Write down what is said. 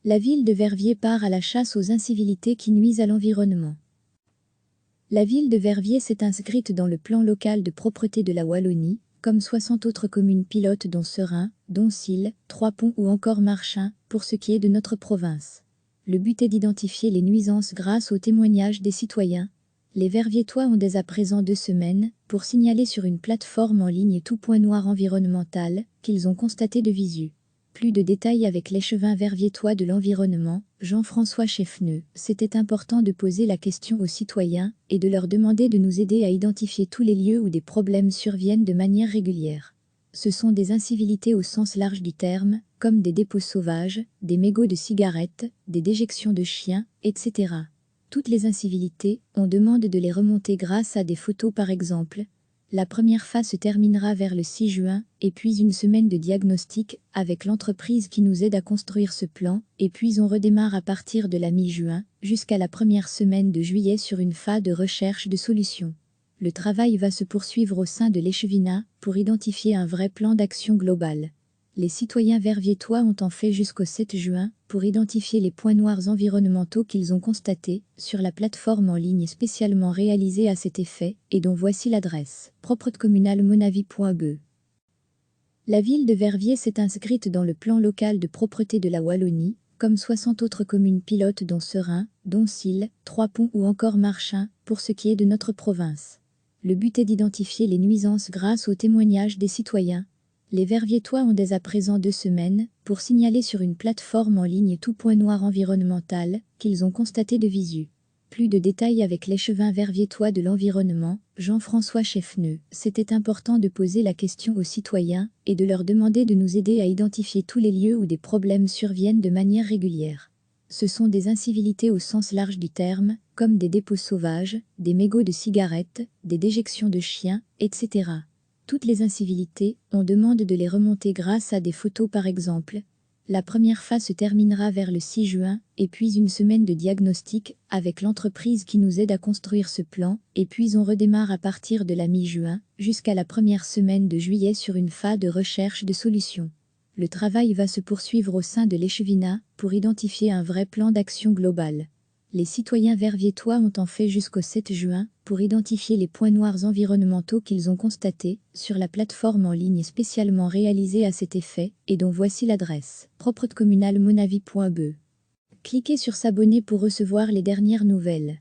La ville de Verviers part à la chasse aux incivilités qui nuisent à l'environnement. La ville de Verviers s'est inscrite dans le plan local de propreté de la Wallonie, comme 60 autres communes pilotes dont Serein, Doncil, Trois-Ponts ou encore Marchin, pour ce qui est de notre province. Le but est d'identifier les nuisances grâce aux témoignages des citoyens. Les Verviétois ont dès à présent 2 semaines pour signaler sur une plateforme en ligne tout point noir environnemental qu'ils ont constaté de visu. Plus de détails avec l'échevin verviétois de l'environnement, Jean-François Cheffneux. C'était important de poser la question aux citoyens et de leur demander de nous aider à identifier tous les lieux où des problèmes surviennent de manière régulière. Ce sont des incivilités au sens large du terme, comme des dépôts sauvages, des mégots de cigarettes, des déjections de chiens, etc. Toutes les incivilités, on demande de les remonter grâce à des photos par exemple. La première phase se terminera vers le 6 juin, et puis une semaine de diagnostic avec l'entreprise qui nous aide à construire ce plan, et puis on redémarre à partir de la mi-juin, jusqu'à la première semaine de juillet sur une phase de recherche de solutions. Le travail va se poursuivre au sein de l'échevinat pour identifier un vrai plan d'action global. Les citoyens verviétois ont en fait jusqu'au 7 juin pour identifier les points noirs environnementaux qu'ils ont constatés sur la plateforme en ligne spécialement réalisée à cet effet et dont voici l'adresse: propreteCommunalMonAvis.be. La ville de Verviers s'est inscrite dans le plan local de propreté de la Wallonie, comme 60 autres communes pilotes dont Serein, Doncil, Trois-Ponts ou encore Marchin, pour ce qui est de notre province. Le but est d'identifier les nuisances grâce aux témoignages des citoyens. Les Verviétois ont dès à présent 2 semaines pour signaler sur une plateforme en ligne tout point noir environnemental qu'ils ont constaté de visu. Plus de détails avec l'échevin verviétois de l'environnement, Jean-François Cheffneux. C'était important de poser la question aux citoyens et de leur demander de nous aider à identifier tous les lieux où des problèmes surviennent de manière régulière. Ce sont des incivilités au sens large du terme, comme des dépôts sauvages, des mégots de cigarettes, des déjections de chiens, etc. Toutes les incivilités, on demande de les remonter grâce à des photos par exemple. La première phase se terminera vers le 6 juin, et puis une semaine de diagnostic avec l'entreprise qui nous aide à construire ce plan, et puis on redémarre à partir de la mi-juin, jusqu'à la première semaine de juillet sur une phase de recherche de solutions. Le travail va se poursuivre au sein de l'échevinat pour identifier un vrai plan d'action global. Les citoyens verviétois ont en fait jusqu'au 7 juin pour identifier les points noirs environnementaux qu'ils ont constatés sur la plateforme en ligne spécialement réalisée à cet effet et dont voici l'adresse: propreteCommunalMonAvis.be. Cliquez sur s'abonner pour recevoir les dernières nouvelles.